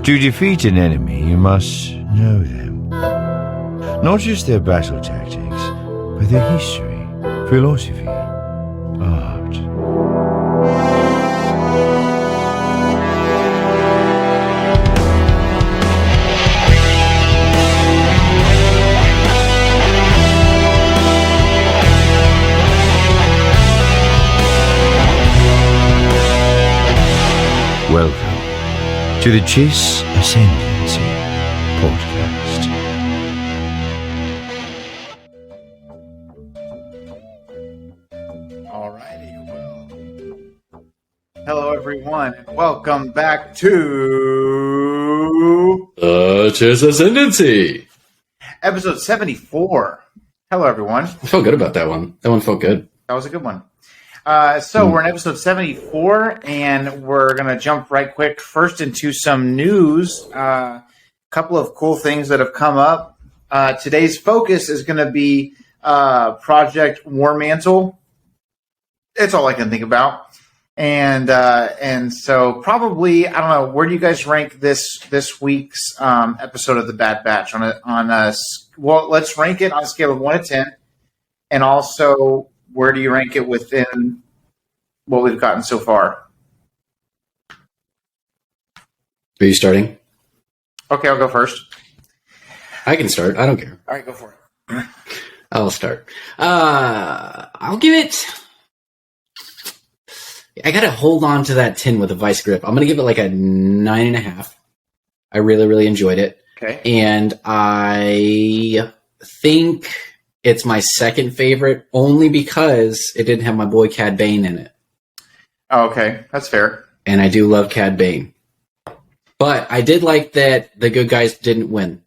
To defeat an enemy, you must know them. Not just their battle tactics, but their history, philosophy, art. Welcome to the Chiss Ascendancy podcast. Alrighty, well, hello everyone, and welcome back to Chiss Ascendancy, episode 74. Hello everyone. I felt good about that one. That one felt good. That was a good one. We're in episode 74, and we're going to jump right quick first into some news. A couple of cool things that have come up. Today's focus is going to be Project War Mantle. It's all I can think about. And so probably, I don't know, where do you guys rank this week's episode of The Bad Batch? Well, let's rank it on a scale of 1 to 10. And also, where do you rank it within what we've gotten so far? Are you starting? Okay, I'll go first. I can start. I don't care. All right, go for it. I'll start. I'll give it... I gotta hold on to that 10 with a vice grip. I'm gonna give it like a 9.5. I really, really enjoyed it. Okay. And I think it's my second favorite only because it didn't have my boy Cad Bane in it. Oh, okay. That's fair. And I do love Cad Bane. But I did like that the good guys didn't win.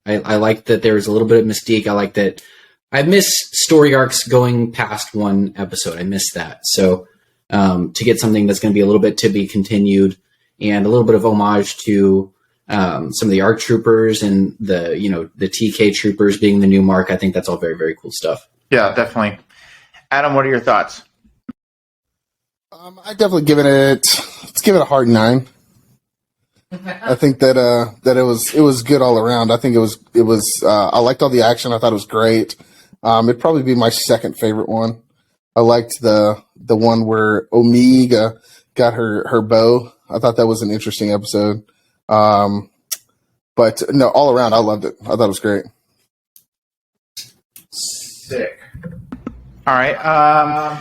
I like that there was a little bit of mystique. I like that. I miss story arcs going past one episode. I miss that. So to get something that's going to be a little bit to be continued and a little bit of homage to some of the ARC troopers and the TK troopers being the new Mark, I think that's all very, very cool stuff. Yeah, definitely. Adam, what are your thoughts? I definitely let's give it a hard 9. I think that it was good all around. I think it was I liked all the action. I thought it was great. It'd probably be my second favorite one. I liked the one where Omega got her bow. I thought that was an interesting episode. But no, all around, I loved it. I thought it was great. Sick. All right.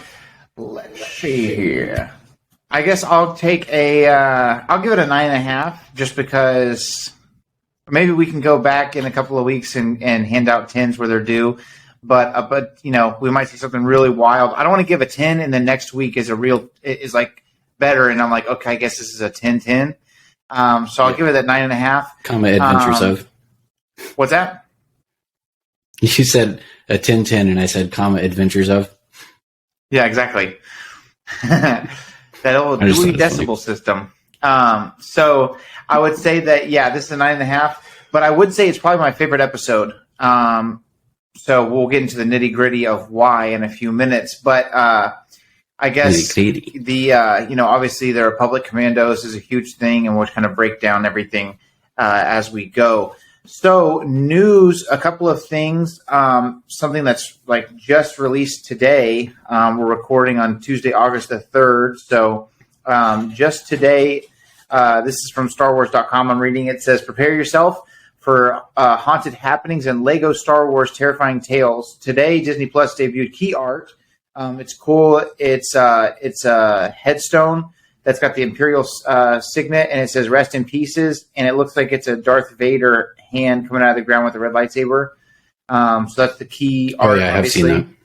Let's see here. I guess I'll take I'll give it a 9.5 just because maybe we can go back in a couple of weeks and hand out 10s where they're due. But we might see something really wild. I don't want to give a 10 and then next week is like better. And I'm like, okay, I guess this is a 10-10. So I'll give it that 9.5. Comma Adventures of. What's that? You said a 10-10 and I said comma Adventures of. Yeah, exactly. That old Dewey Decibel system. So I would say that, this is a 9.5, but I would say it's probably my favorite episode. So we'll get into the nitty gritty of why in a few minutes, but I guess obviously the Republic Commandos is a huge thing, and we'll kind of break down everything as we go. So news, a couple of things, something that's like just released today. We're recording on Tuesday, August the 3rd. So just today, this is from StarWars.com. I'm reading it. It says, prepare yourself for haunted happenings and Lego Star Wars terrifying tales. Today, Disney Plus debuted key art. It's cool. It's a headstone that's got the Imperial signet, and it says "Rest in Pieces," and it looks like it's a Darth Vader hand coming out of the ground with a red lightsaber. So that's the key art. Oh yeah, I've seen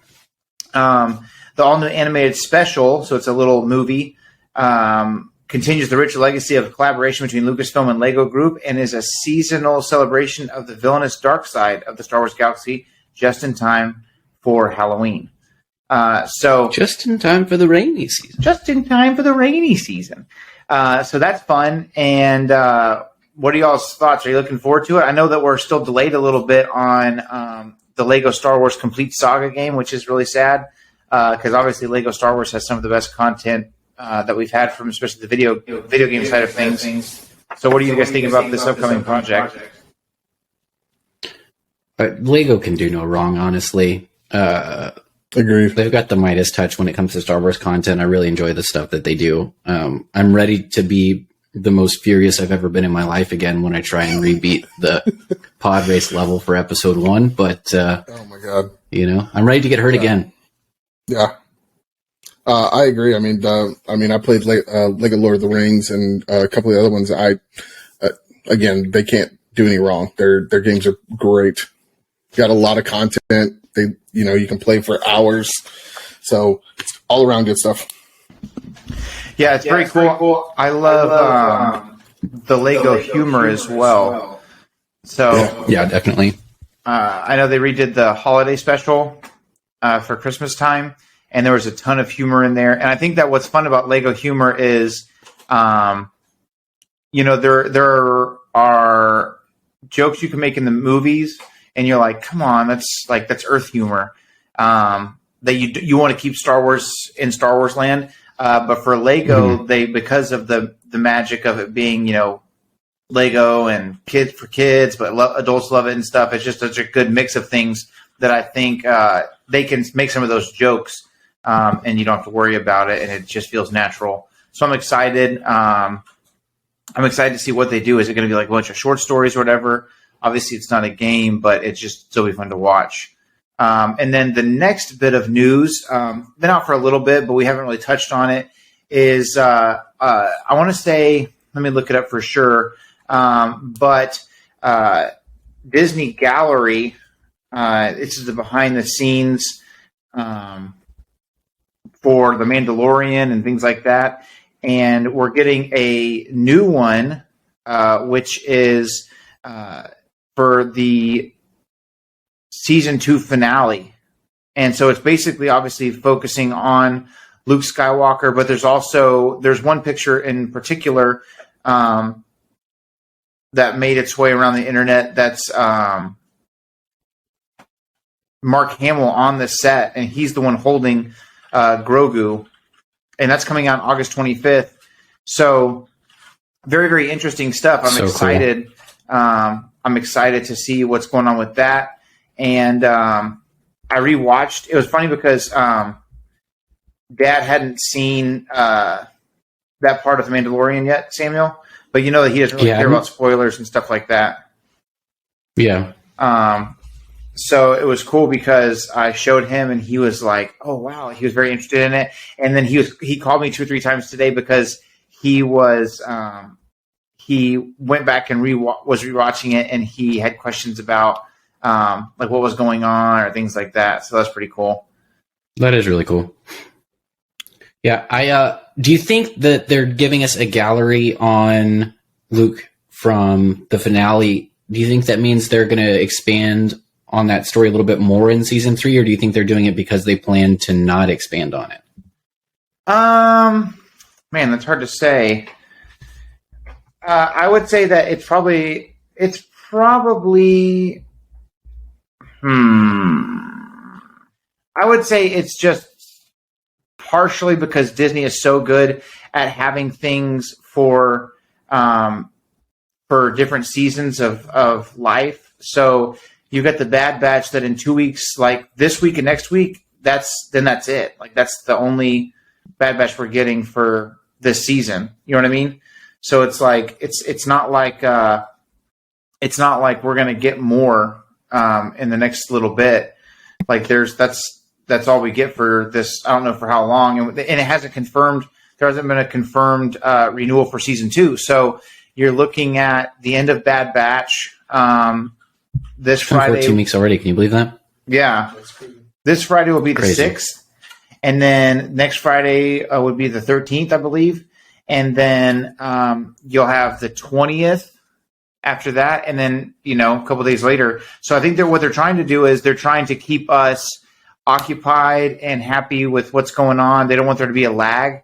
that. The all-new animated special, so it's a little movie, continues the rich legacy of collaboration between Lucasfilm and Lego Group, and is a seasonal celebration of the villainous dark side of the Star Wars galaxy, just in time for Halloween. So just in time for the rainy season. So that's fun. And what are y'all's thoughts? Are you looking forward to it? I know that we're still delayed a little bit on the Lego Star Wars Complete Saga game, which is really sad because obviously Lego Star Wars has some of the best content that we've had from especially the video game side of things. So what do you guys think about this upcoming project? Lego can do no wrong, honestly. Agreed. They've got the Midas touch when it comes to Star Wars content. I really enjoy the stuff that they do. I'm ready to be the most furious I've ever been in my life again when I try and rebeat the pod race level for episode 1. But oh my god, I'm ready to get hurt again. Yeah, I agree. I mean, I played Lego Lord of the Rings and a couple of the other ones. Again, they can't do any wrong. Their games are great. Got a lot of content. You can play for hours. So it's all around good stuff. Yeah, it's very cool. I love the Lego humor as well. So yeah, definitely. I know they redid the holiday special for Christmas time, and there was a ton of humor in there. And I think that what's fun about Lego humor is, there are jokes you can make in the movies, and you're like, come on, that's Earth humor. That you want to keep Star Wars in Star Wars land. But for Lego, they, because of the magic of it being, Lego and kids for kids, but adults love it and stuff. It's just such a good mix of things that I think they can make some of those jokes, and you don't have to worry about it, and it just feels natural. So I'm excited. I'm excited to see what they do. Is it going to be like a bunch of short stories or whatever? Obviously, it's not a game, but it's just still be fun to watch. And then the next bit of news, been out for a little bit, but we haven't really touched on it, is I want to say, let me look it up for sure, but Disney Gallery, this is the behind-the-scenes for The Mandalorian and things like that, and we're getting a new one, which is for the season 2 finale. And so it's basically obviously focusing on Luke Skywalker, but there's one picture in particular that made its way around the internet. That's Mark Hamill on the set, and he's the one holding Grogu, and that's coming out August 25th. So very, very interesting stuff. I'm excited. Cool. I'm excited to see what's going on with that. And I rewatched. It was funny because Dad hadn't seen that part of The Mandalorian yet, Samuel. But you know that he doesn't really care about spoilers and stuff like that. Yeah. So it was cool because I showed him, and he was like, "Oh wow!" He was very interested in it. And then he called me 2 or 3 times today because he was he went back and was rewatching it, and he had questions about like what was going on or things like that. So that's pretty cool. That is really cool. Yeah. Do you think that they're giving us a gallery on Luke from the finale? Do you think that means they're going to expand on that story a little bit more in season 3, or do you think they're doing it because they plan to not expand on it? Man, that's hard to say. I would say that it's probably. I would say it's just partially because Disney is so good at having things for different seasons of life. So you've got the Bad Batch that in 2 weeks, like this week and next week, that's it. Like that's the only Bad Batch we're getting for this season. You know what I mean? So it's like it's not like we're gonna get more in the next little bit. Like that's all we get for this. I don't know for how long, and it hasn't confirmed. There hasn't been a confirmed renewal for season 2. So you're looking at the end of Bad Batch this Friday. 14 weeks already. Can you believe that? Yeah, this Friday will be the 6th, and then next Friday would be the 13th, I believe, and then you'll have the 20th. After that, and then a couple of days later. So I think what they're trying to do is they're trying to keep us occupied and happy with what's going on. They don't want there to be a lag,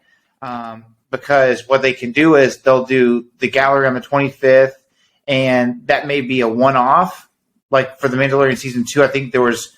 because what they can do is they'll do the gallery on the 25th, and that may be a one-off. Like for The Mandalorian season 2, I think there was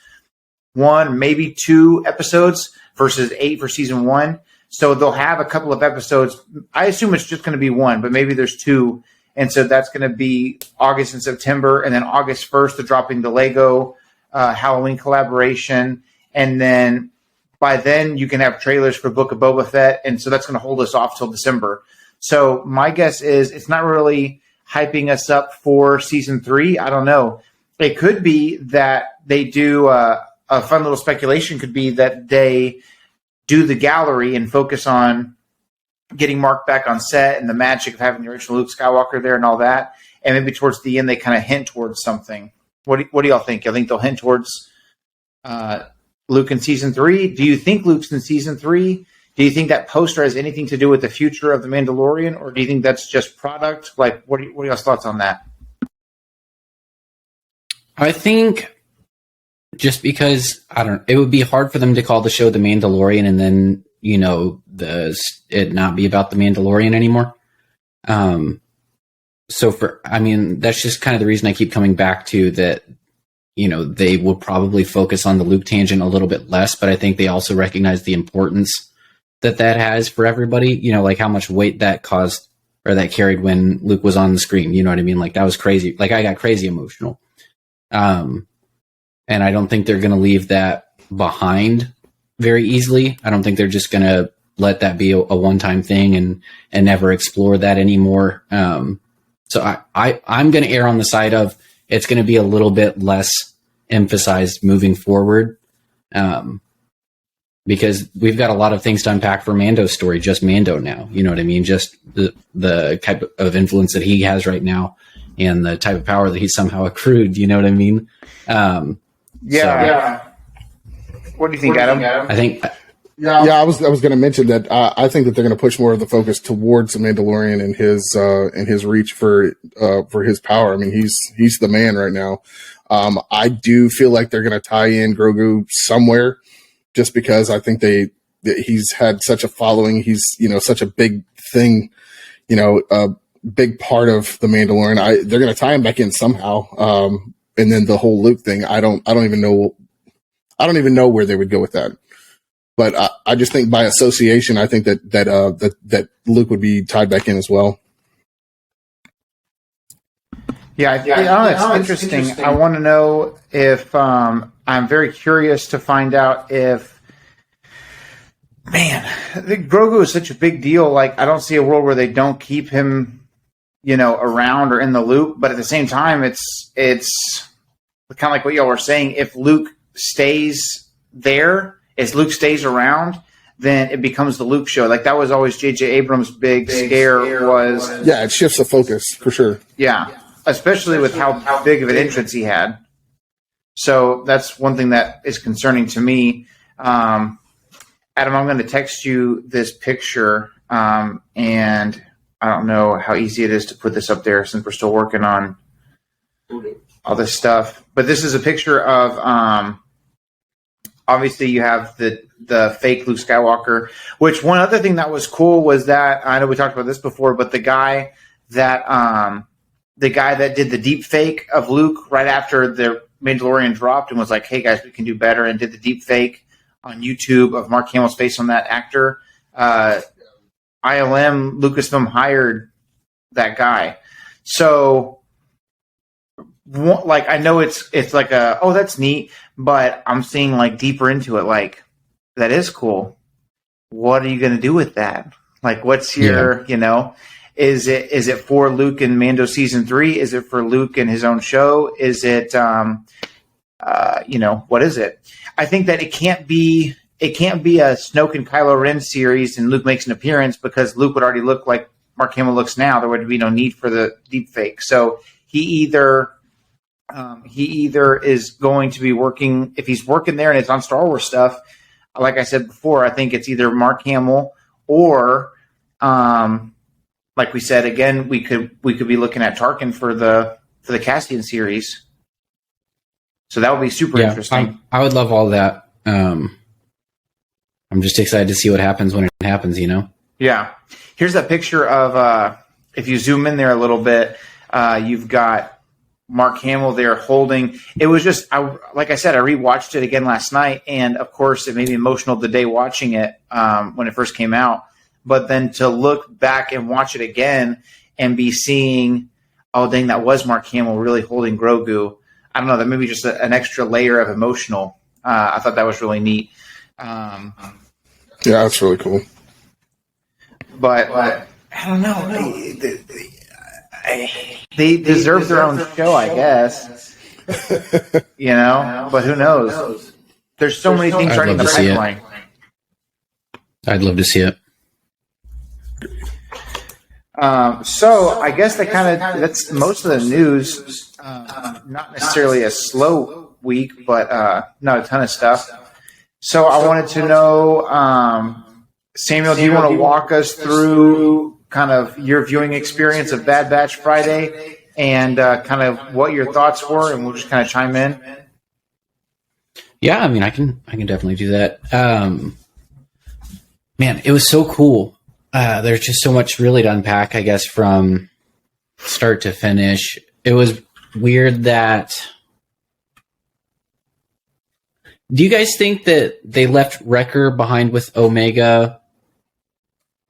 1, maybe 2 episodes versus 8 for season 1. So they'll have a couple of episodes. I assume it's just going to be 1, but maybe there's 2. And so that's going to be August and September. And then August 1st, they're dropping the Lego Halloween collaboration. And then by then, you can have trailers for Book of Boba Fett. And so that's going to hold us off till December. So my guess is it's not really hyping us up for season 3. I don't know. It could be that they do a fun little speculation could be that they do the gallery and focus on getting Mark back on set and the magic of having the original Luke Skywalker there and all that. And maybe towards the end, they kind of hint towards something. What do y'all think? Y'all think they'll hint towards Luke in season 3? Do you think Luke's in season 3? Do you think that poster has anything to do with the future of the Mandalorian, or do you think that's just product? Like, what are y'all's thoughts on that? I think just because it would be hard for them to call the show The Mandalorian and then it not be about the Mandalorian anymore. So that's just kind of the reason I keep coming back to that. They will probably focus on the Luke tangent a little bit less, but I think they also recognize the importance that has for everybody. Like how much weight that caused or that carried when Luke was on the screen. You know what I mean? Like that was crazy. Like I got crazy emotional. And I don't think they're going to leave that behind very easily. I don't think they're just going to let that be a one-time thing and never explore that anymore. So I'm going to err on the side of it's going to be a little bit less emphasized moving forward. Because we've got a lot of things to unpack for Mando's story, just Mando now. You know what I mean? Just the type of influence that he has right now and the type of power that he's somehow accrued. You know what I mean? Yeah. What do you think, Adam? I think... Yeah, I was going to mention that I think that they're going to push more of the focus towards the Mandalorian and his reach for his power. I mean, he's the man right now. I do feel like they're going to tie in Grogu somewhere, just because I think he's had such a following. He's such a big thing, a big part of the Mandalorian. They're going to tie him back in somehow. And then the whole Luke thing, I don't even know where they would go with that. But I just think by association, I think that Luke would be tied back in as well. Yeah, I know it's interesting. I want to know if I'm very curious to find out if, Grogu is such a big deal. Like, I don't see a world where they don't keep him, around or in the loop. But at the same time, it's kind of like what y'all were saying. If Luke stays there, as Luke stays around, then it becomes the Luke show. Like that was always J.J. Abrams' big scare was. Yeah, it shifts the focus for sure. Yeah, especially with how big of an entrance he had. So that's one thing that is concerning to me. Adam, I'm going to text you this picture, and I don't know how easy it is to put this up there since we're still working on all this stuff. But this is a picture of. Obviously, you have the fake Luke Skywalker, which one other thing that was cool was that, I know we talked about this before, but the guy that did the deep fake of Luke right after the Mandalorian dropped and was like, hey guys, we can do better, and did the deep fake on YouTube of Mark Hamill's face on that actor. ILM, Lucasfilm hired that guy. So, like, I know it's like that's neat, but I'm seeing like deeper into it. Like, that is cool. What are you going to do with that? Like, what's your, is it for Luke and Mando season 3? Is it for Luke and his own show? Is it, what is it? I think that it can't be a Snoke and Kylo Ren series and Luke makes an appearance, because Luke would already look like Mark Hamill looks now. There would be no need for the deep fake. So he either is going to be working, if he's working there and it's on Star Wars stuff, like I said before, I think it's either Mark Hamill or, like we said, again, we could be looking at Tarkin for the Cassian series. So that would be super interesting. I would love all that. I'm just excited to see what happens when it happens, Yeah. Here's a picture of, if you zoom in there a little bit, you've got Mark Hamill there holding. It was just, like I said, I rewatched it again last night, and of course, it made me emotional the day watching it when it first came out. But then to look back and watch it again, and be seeing, oh dang, that was Mark Hamill really holding Grogu. I don't know, that maybe just an extra layer of emotional. I thought that was really neat. Yeah, that's really cool. But I don't know. They deserve their own show, I guess. But who knows? There's so many things already in the pipeline. I'd love to see it. So I guess that's most of the news. Not necessarily a slow week, but not a ton of stuff. So I wanted to know, Samuel, do you want to walk us through kind of your viewing experience of Bad Batch Friday and kind of what your thoughts were, and we'll just kind of chime in? Yeah, I mean, I can definitely do that. Man, it was so cool. There's just so much really to unpack, I guess, from start to finish. It was weird that... Do you guys think that they left Wrecker behind with Omega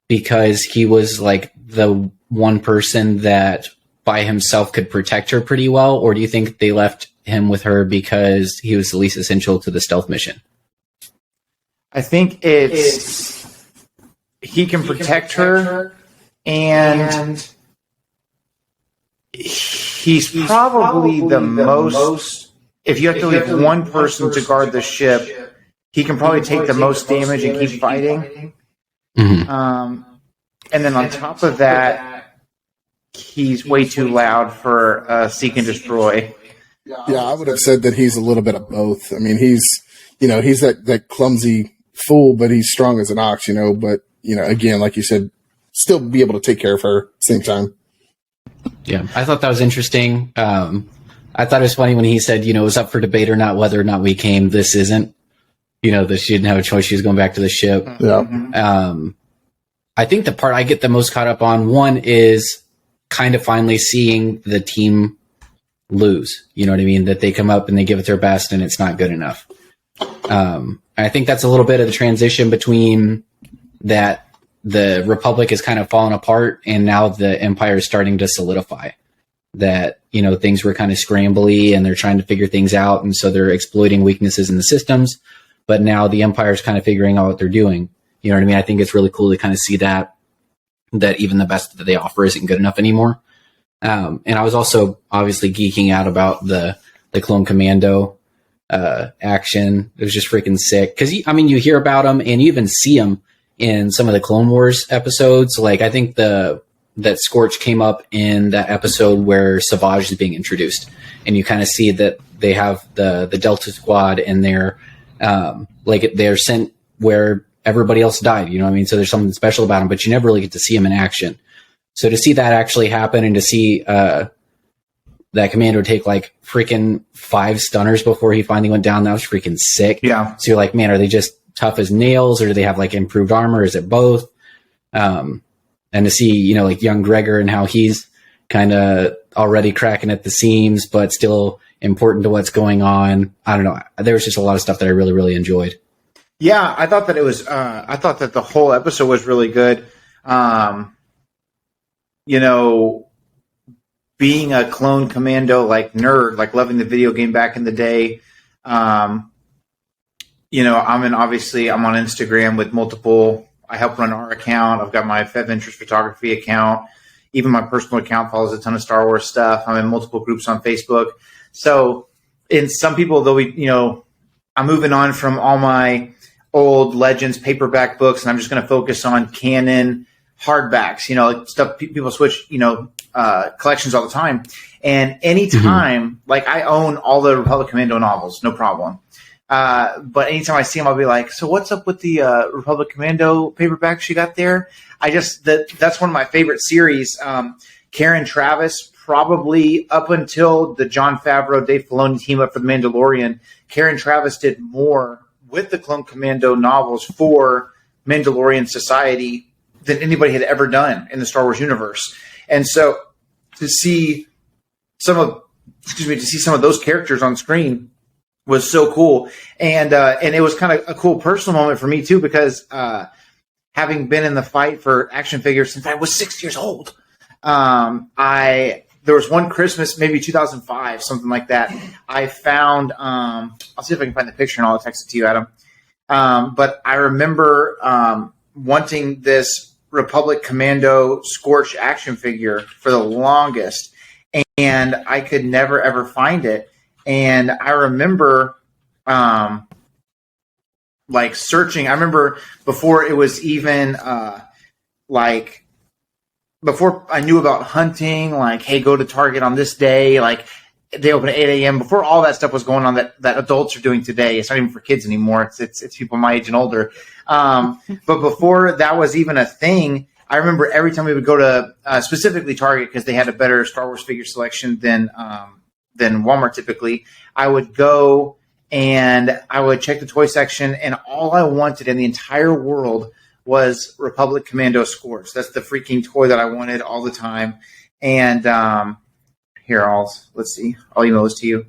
because he was like the one person that by himself could protect her pretty well? Or do you think they left him with her because he was the least essential to the stealth mission? I think it's he can protect her, and he's probably the most... If you have to leave one person to guard the ship, he can probably take the most damage and keep fighting. Mm-hmm. And then on top of that, he's way too loud for Seek and Destroy. Yeah, I would have said that he's a little bit of both. I mean, he's that clumsy fool, but he's strong as an ox, but, again, like you said, still be able to take care of her at the same time. Yeah, I thought that was interesting. I thought it was funny when he said, it was up for debate or not whether or not we came. This isn't, that she didn't have a choice. She was going back to the ship. Yeah. I think the part I get the most caught up on, one is kind of finally seeing the team lose. You know what I mean? That they come up and they give it their best and it's not good enough. I think that's a little bit of the transition between that the Republic is kind of falling apart and now the Empire is starting to solidify. That, things were kind of scrambly and they're trying to figure things out. And so they're exploiting weaknesses in the systems. But now the Empire is kind of figuring out what they're doing. You know what I mean? I think it's really cool to kind of see that even the best that they offer isn't good enough anymore. And I was also obviously geeking out about the Clone Commando action. It was just freaking sick. Because, you hear about them and you even see them in some of the Clone Wars episodes. Like, I think that Scorch came up in that episode where Savage is being introduced, and you kind of see that they have the Delta Squad and they're they're sent where everybody else died. You know what I mean? So there's something special about them, but you never really get to see them in action. So to see that actually happen and to see that Commando take like freaking 5 stunners before he finally went down, that was freaking sick. Yeah. So you're like, man, are they just tough as nails, or do they have like improved armor? Is it both? And to see, young Gregor and how he's kind of already cracking at the seams, but still important to what's going on. I don't know. There was just a lot of stuff that I really, really enjoyed. Yeah, I thought that it was. I thought that the whole episode was really good. Being a clone commando nerd, loving the video game back in the day. I'm on Instagram with multiple. I help run our account. I've got my Fev Interest Photography account. Even my personal account follows a ton of Star Wars stuff. I'm in multiple groups on Facebook. So, in some people, though, I'm moving on from all my old Legends paperback books, and I'm just going to focus on canon hardbacks. Stuff people switch, collections all the time. And anytime, I own all the Republic Commando novels, no problem. But anytime I see them, I'll be like, so what's up with the Republic Commando paperbacks you got there? That's one of my favorite series. Karen Traviss, probably up until the Jon Favreau, Dave Filoni team up for The Mandalorian, Karen Traviss did more with the Clone Commando novels for Mandalorian Society than anybody had ever done in the Star Wars universe. And so to see some of those characters on screen was so cool. And it was kind of a cool personal moment for me too, because having been in the fight for action figures since I was 6 years old, There was one Christmas, maybe 2005, something like that. I found. I'll see if I can find the picture and I'll text it to you, Adam. But I remember wanting this Republic Commando Scorch action figure for the longest, and I could never ever find it. And I remember like searching. I remember before it was even like before I knew about hunting, like, hey, go to Target on this day, like they open at 8 a.m. Before all that stuff was going on that adults are doing today. It's not even for kids anymore. It's people my age and older. But before that was even a thing, I remember every time we would go to specifically Target, because they had a better Star Wars figure selection than Walmart typically. I would go and I would check the toy section, and all I wanted in the entire world was Republic Commando Scorch. That's the freaking toy that I wanted all the time. And here, let's see. I'll email this to you.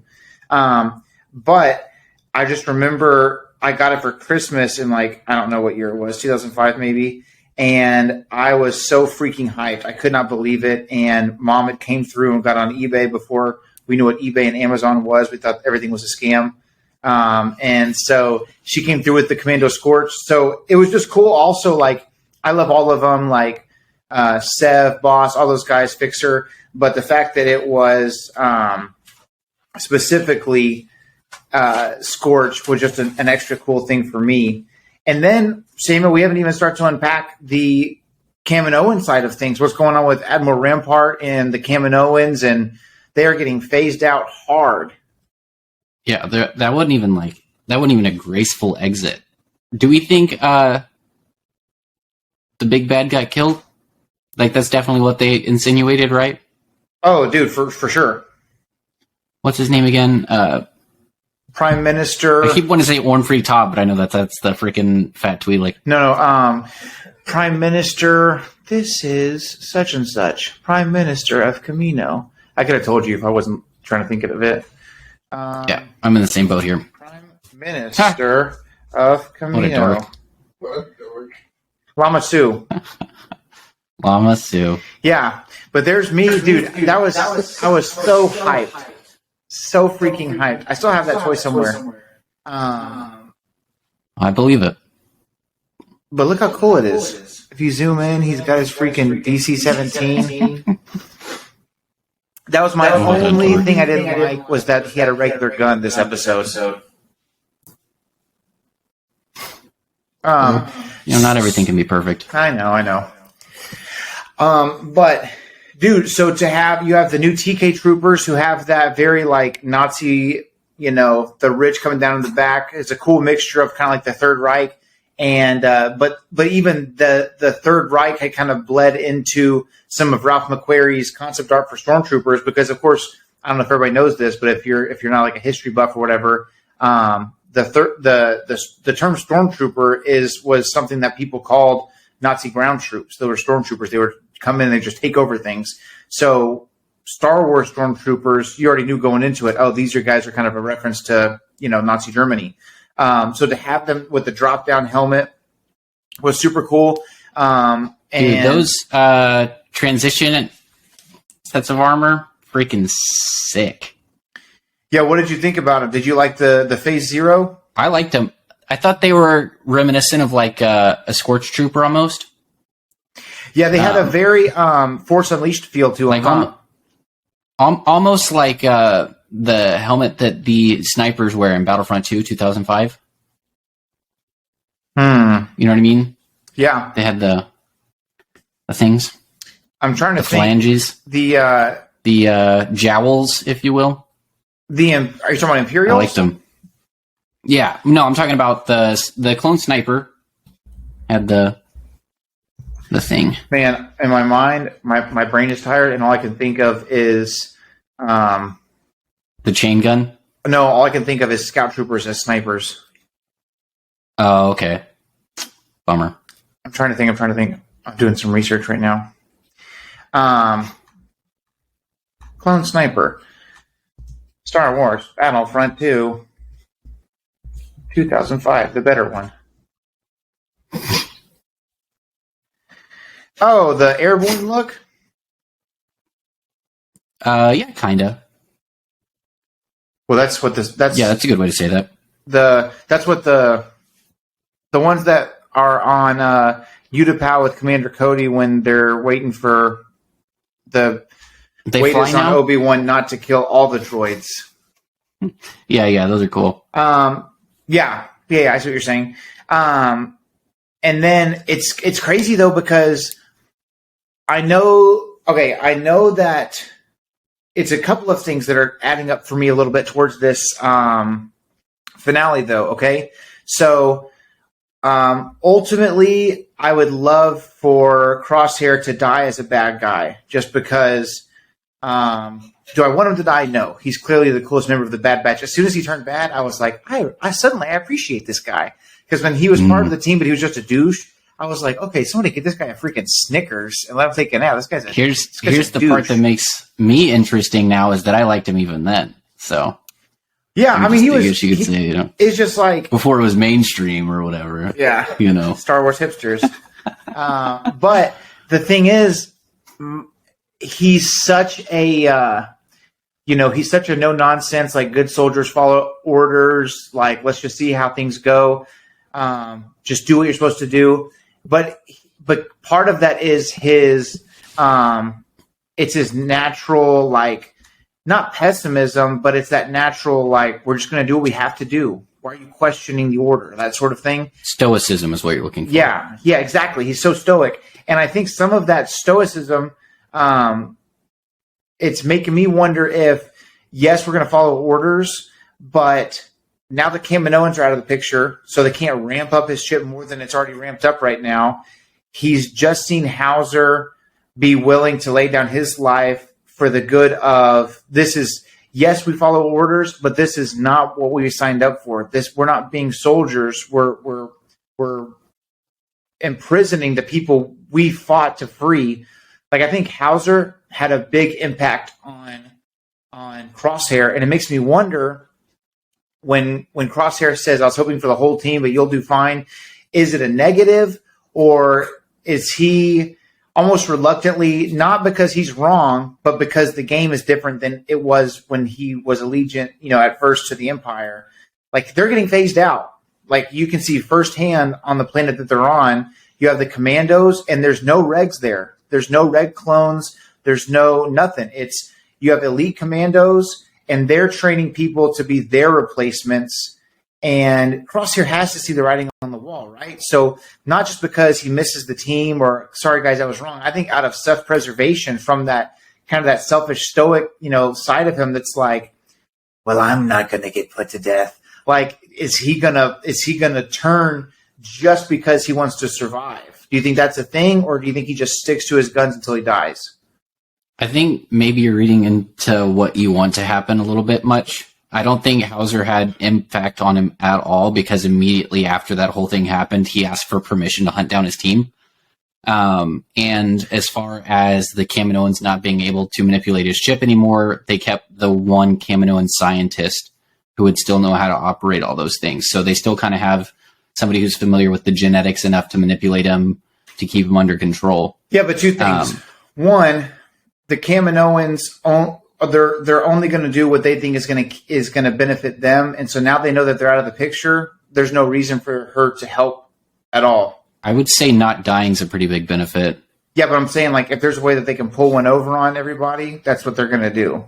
But I just remember I got it for Christmas in, like, I don't know what year it was, 2005 maybe. And I was so freaking hyped. I could not believe it. And Mom had came through and got on eBay before we knew what eBay and Amazon was. We thought everything was a scam. And so she came through with the Commando Scorch. So it was just cool. Also, like, I love all of them, like Sev, Boss, all those guys, Fixer. But the fact that it was specifically Scorch was just an extra cool thing for me. And then, Samuel, we haven't even started to unpack the Kaminoan side of things. What's going on with Admiral Rampart and the Kaminoans, and they are getting phased out hard. Yeah, that wasn't even a graceful exit. Do we think the big bad got killed? Like, that's definitely what they insinuated, right? Oh, dude, for sure. What's his name again? Prime Minister. I keep wanting to say Orn Free Top, but I know that's the freaking fat Twi'lek. No. Prime Minister. This is such and such. Prime Minister of Camino. I could have told you if I wasn't trying to think of it. Yeah, I'm in the same boat here. Prime Minister of Camino. What a dork. Lama Su. Lama Su. Yeah, but there's me, dude. I was so hyped. So freaking hyped. I still have that toy somewhere. I believe it. But look how cool it is. If you zoom in, he's got his freaking DC-17. That was my only thing I didn't like, was that he had a regular gun this episode. Not everything can be perfect. I know. But dude, so you have the new TK troopers who have that very like Nazi, the rich coming down in the back. It's a cool mixture of kind of like the Third Reich, and but even the Third Reich had kind of bled into some of Ralph McQuarrie's concept art for stormtroopers, because of course, I don't know if everybody knows this, but if you're not like a history buff or whatever, the term stormtrooper was something that people called Nazi ground troops. They were stormtroopers. They would come in and they just take over things. So Star Wars stormtroopers, you already knew going into it, oh, these guys are kind of a reference to, Nazi Germany. So to have them with the drop down helmet was super cool. And dude, those transition sets of armor, freaking sick. Yeah, what did you think about them? Did you like the Phase Zero? I liked them. I thought they were reminiscent of like a Scorch Trooper almost. Yeah, they had a very Force Unleashed feel to them. Like almost like the helmet that the snipers wear in Battlefront 2, 2005. You know what I mean? Yeah. They had the things. I'm trying to the think. Flanges. The jowls, if you will. Are you talking about Imperials? I liked them. Yeah. No, I'm talking about the clone sniper had the thing. Man, in my mind, my brain is tired, and all I can think of is the chain gun. No, all I can think of is scout troopers as snipers. Oh, okay. Bummer. I'm trying to think. I'm doing some research right now. Clone sniper. Star Wars Battlefront 2, 2005, the better one. Oh, the airborne look? Yeah, kinda. Well, that's what this. That's Yeah, that's a good way to say that. That's what the ones that are on Utapau with Commander Cody when they're waiting for the They wait fly is on now. Obi-Wan not to kill all the droids. Yeah, those are cool. Yeah, I see what you're saying. And then it's crazy though because I know that it's a couple of things that are adding up for me a little bit towards this finale though. Okay, so ultimately, I would love for Crosshair to die as a bad guy, just because. Do I want him to die? No. He's clearly the coolest member of the Bad Batch. As soon as he turned bad, I was like, I suddenly appreciate this guy. Because when he was part of the team, but he was just a douche, I was like, okay, somebody get this guy a freaking Snickers and let him take a nap. This guy's a Here's the douche. part that makes me interesting now is that I liked him even then. So yeah, I mean, he was. I guess you could say, you know, it's just like before it was mainstream or whatever. Yeah, you know, Star Wars hipsters. But the thing is, he's such a. He's such a no nonsense, like good soldiers follow orders. Like, let's just see how things go. Just do what you're supposed to do. But part of that is his, it's his natural, like, not pessimism, but it's that natural, like, we're just going to do what we have to do. Why are you questioning the order? That sort of thing. Stoicism is what you're looking for. Yeah, exactly. He's so stoic. And I think some of that stoicism, it's making me wonder if, yes, we're going to follow orders, but now the Kaminoans are out of the picture, so they can't ramp up his ship more than it's already ramped up right now. He's just seen Hauser be willing to lay down his life for the good of this is, yes, we follow orders, but this is not what we signed up for. We're not being soldiers. We're imprisoning the people we fought to free. Like, I think Hauser had a big impact on Crosshair, and it makes me wonder when Crosshair says, I was hoping for the whole team, but you'll do fine. Is it a negative, or is he almost reluctantly, not because he's wrong, but because the game is different than it was when he was allegiant, at first to the Empire? Like, they're getting phased out. Like, you can see firsthand on the planet that they're on, you have the commandos, and there's no regs there. There's no reg clones. There's no nothing. It's you have elite commandos, and they're training people to be their replacements. And Crosshair has to see the writing on the wall, right? So not just because he misses the team or, sorry guys, I was wrong. I think out of self-preservation from that kind of that selfish stoic, side of him that's like, well, I'm not going to get put to death. Like, is he gonna turn just because he wants to survive? Do you think that's a thing, or do you think he just sticks to his guns until he dies? I think maybe you're reading into what you want to happen a little bit much. I don't think Hauser had impact on him at all, because immediately after that whole thing happened, he asked for permission to hunt down his team. And as far as the Kaminoans not being able to manipulate his ship anymore, they kept the one Kaminoan scientist who would still know how to operate all those things. So they still kind of have somebody who's familiar with the genetics enough to manipulate him to keep him under control. Yeah, but two things. One, the Kaminoans, they're only going to do what they think is going to benefit them, and so now they know that they're out of the picture. There's no reason for her to help at all. I would say not dying is a pretty big benefit. Yeah, but I'm saying, like, if there's a way that they can pull one over on everybody, that's what they're going to do.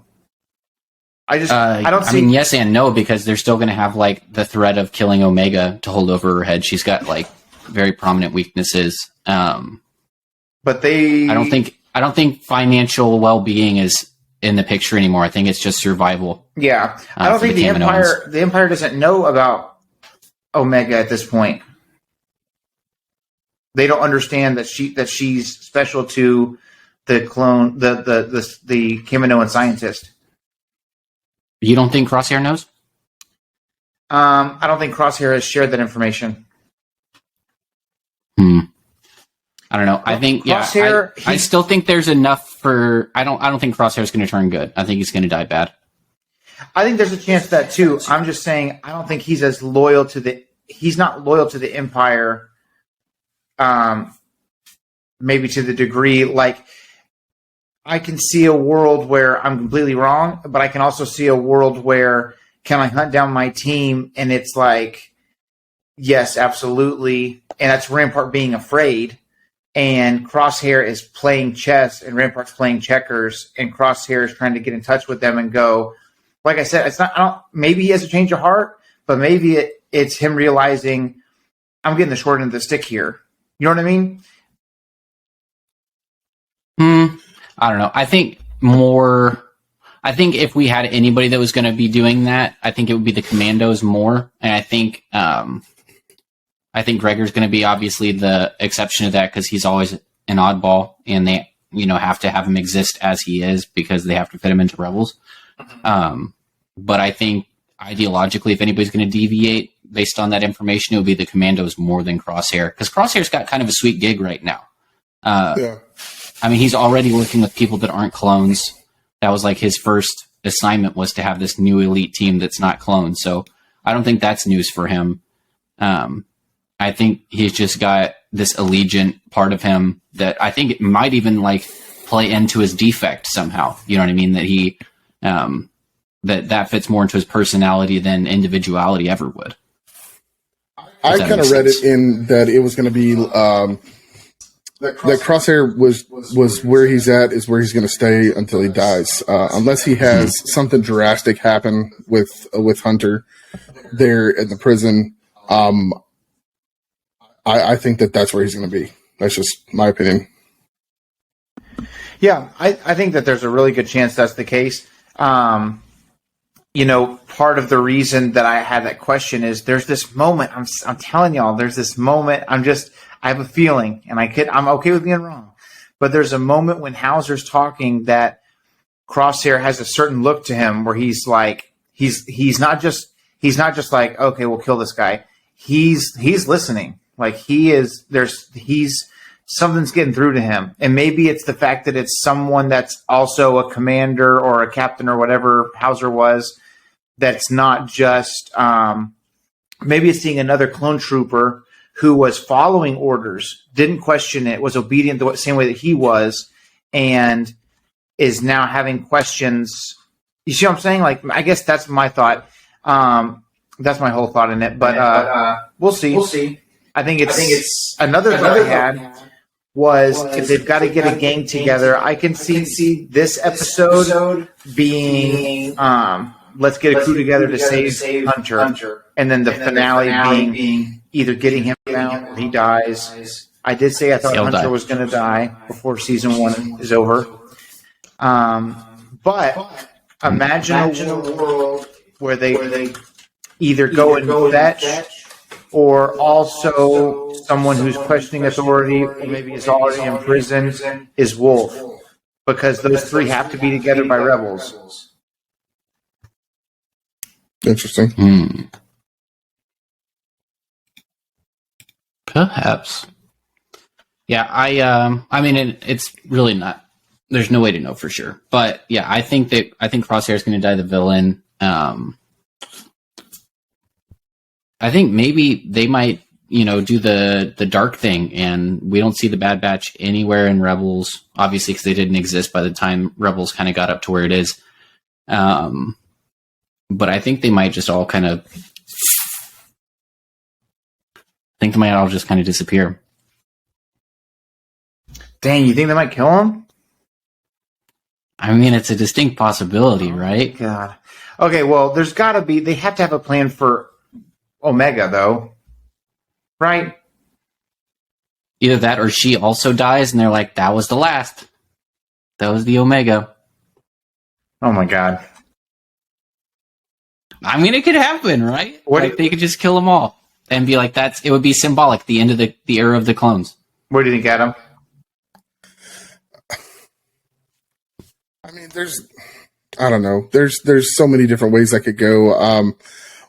I don't see. I mean, yes and no, because they're still going to have, like, the threat of killing Omega to hold over her head. She's got, like, very prominent weaknesses. But they, I don't think financial well-being is in the picture anymore. I think it's just survival. Yeah, I don't think the Empire doesn't know about Omega at this point. They don't understand that she's special to the clone, the Kaminoan scientist. You don't think Crosshair knows? I don't think Crosshair has shared that information. I don't know. I think Crosshair, I still think there's enough for. I don't think Crosshair is going to turn good. I think he's going to die bad. I think there's a chance of that too. I'm just saying I don't think he's as loyal to the. He's not loyal to the Empire. Maybe to the degree, like, I can see a world where I'm completely wrong, but I can also see a world where can I hunt down my team and it's like, yes, absolutely. And that's Rampart being afraid. And Crosshair is playing chess and Rampart's playing checkers, and Crosshair is trying to get in touch with them and go, like I said, it's not, maybe he has a change of heart, but maybe it's him realizing I'm getting the short end of the stick here. You know what I mean? I don't know. I think if we had anybody that was going to be doing that, I think it would be the Commandos more. And I think Gregor's going to be obviously the exception to that because he's always an oddball, and they, have to have him exist as he is because they have to fit him into Rebels. But I think ideologically, if anybody's going to deviate based on that information, it would be the Commandos more than Crosshair, because Crosshair's got kind of a sweet gig right now. Yeah. I mean, he's already working with people that aren't clones. That was like his first assignment, was to have this new elite team that's not clones. So I don't think that's news for him. I think he's just got this allegiant part of him that I think it might even like play into his defect somehow. You know what I mean? That he, that fits more into his personality than individuality ever would. I kind of read it in that it was going to be that Crosshair was where he's at is where he's going to stay until he dies, unless he has something drastic happen with Hunter there in the prison. I think that's where he's going to be. That's just my opinion. Yeah, I think that there's a really good chance that's the case. Part of the reason that I had that question is there's this moment. I'm telling y'all, there's this moment. I have a feeling, and I'm okay with being wrong, but there's a moment when Hauser's talking that Crosshair has a certain look to him where he's like, he's not just like, okay, we'll kill this guy. He's listening. Like something's getting through to him. And maybe it's the fact that it's someone that's also a commander or a captain or whatever Hauser was. That's not just, maybe it's seeing another clone trooper who was following orders, didn't question it, was obedient the same way that he was, and is now having questions. You see what I'm saying? Like, I guess that's my thought. That's my whole thought in it. But we'll see. We'll see. I think it's another thought I had was if they've got to get a gang together, I can see this episode being let's get a crew together to save Hunter, and then the finale being either getting him down or he dies. I did say I thought Hunter was going to die before season 1 is over. But imagine a world where they either go and fetch, or also someone who's questioning authority, or maybe is already in prison, is Wolffe. Because those three have to be together by Rebels. Interesting. Perhaps. Yeah, I mean, it's really not. There's no way to know for sure, but yeah, I think Crosshair is going to die the villain. I think maybe they might, do the dark thing, and we don't see the Bad Batch anywhere in Rebels, obviously, because they didn't exist by the time Rebels kind of got up to where it is. But I think they might just all kind of. I think they might all just kind of disappear. Dang, you think they might kill him? I mean, it's a distinct possibility, right? God. Okay, well, there's got to be. They have to have a plan for Omega, though, right? Either that, or she also dies, and they're like, "That was the last. That was the Omega." Oh my God. I mean, it could happen, right? They could just kill them all and be like, it would be symbolic, the end of the era of the clones. What do you think, Adam? I mean, I don't know. There's so many different ways that could go.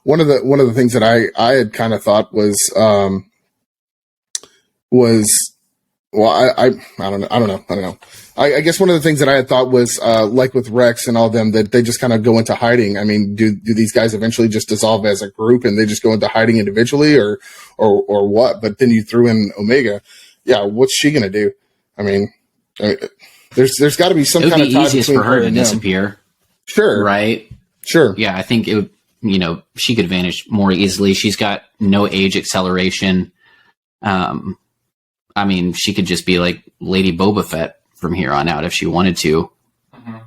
One of the things that I had kind of thought was well, I don't know. I guess one of the things that I had thought was like with Rex and all them, that they just kind of go into hiding. I mean, do these guys eventually just dissolve as a group and they just go into hiding individually, or what? But then you threw in Omega. Yeah, what's she gonna do? I mean, There's got to be some It would kind be of tie easiest between for her to and him. disappear, Sure. right? Sure. Yeah, I think it would. She could vanish more easily. She's got no age acceleration. I mean, she could just be like Lady Boba Fett from here on out if she wanted to.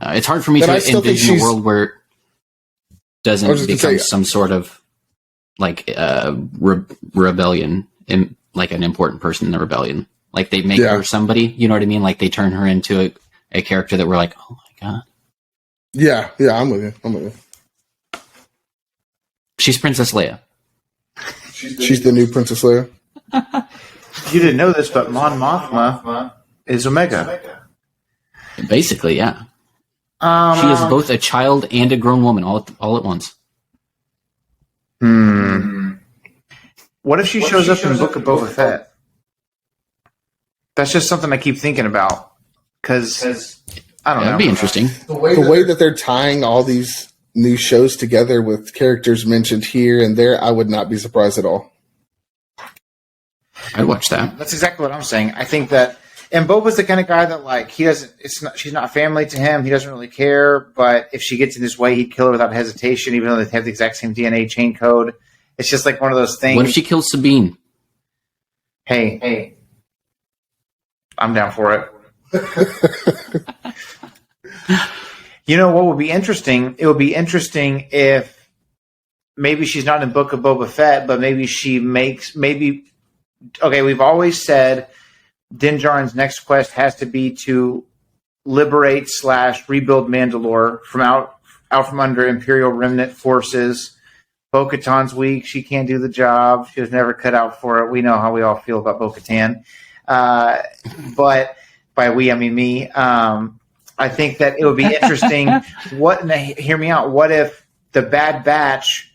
It's hard for me But I to still think envision a she's- world where it I doesn't was just gonna become say- some sort of like rebellion, in like an important person in the rebellion. Like they make Yeah. her somebody, you know what I mean? Like they turn her into a character that we're like, oh my god, Yeah, I'm with you. she's Princess Leia. She's the new Princess Leia. You didn't know this, but Mon Mothma is Omega. Basically, yeah. She is both a child and a grown woman all at once. What if she shows up in the Book of Boba Fett? That's just something I keep thinking about. Because, I don't know. That'd be interesting. The way that they're tying all these new shows together with characters mentioned here and there, I would not be surprised at all. I'd watch that. That's exactly what I'm saying. I think that, and Boba's the kind of guy that like he doesn't. She's not family to him. He doesn't really care. But if she gets in his way, he'd kill her without hesitation, even though they have the exact same DNA chain code. It's just like one of those things. What if she kills Sabine? Hey, I'm down for it. You know what would be interesting? It would be interesting if maybe she's not in Book of Boba Fett, but maybe she makes Okay, we've always said Din Djarin's next quest has to be to liberate / rebuild Mandalore from out from under Imperial remnant forces. Bo-Katan's weak. She can't do the job. She was never cut out for it. We know how we all feel about Bo-Katan. But by we, I mean me. I think that it would be interesting. Hear me out. What if the Bad Batch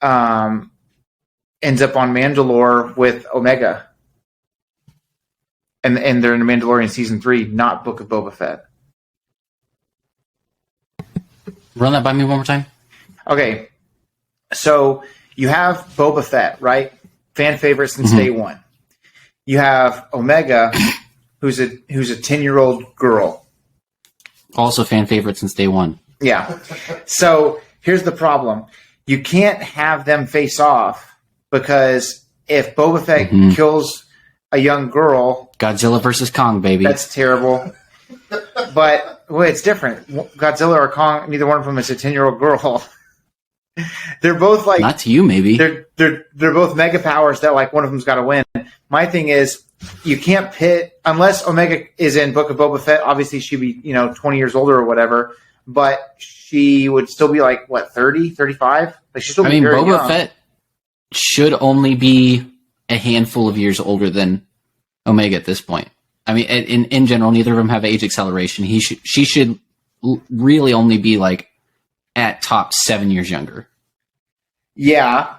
ends up on Mandalore with Omega, and they're in the Mandalorian season 3, not Book of Boba Fett. Run that by me one more time. Okay, so you have Boba Fett, right? Fan favorite since day one. You have Omega, who's a 10-year-old girl. Also fan favorite since day one. Yeah. So here's the problem: you can't have them face off. Because if Boba Fett kills a young girl, Godzilla versus Kong, baby. that's terrible. But it's different. Godzilla or Kong, neither one of them is a 10-year-old girl. They're both like not to you, maybe. they're both mega powers that like one of them's got to win. My thing is you can't pit unless Omega is in Book of Boba Fett. Obviously, she'd be 20 years older or whatever. But she would still be like 30, 35. Like she's still. I mean, very Boba young. Fett should only be a handful of years older than Omega at this point. I mean, in general, neither of them have age acceleration. She should really only be like at top 7 years younger. Yeah.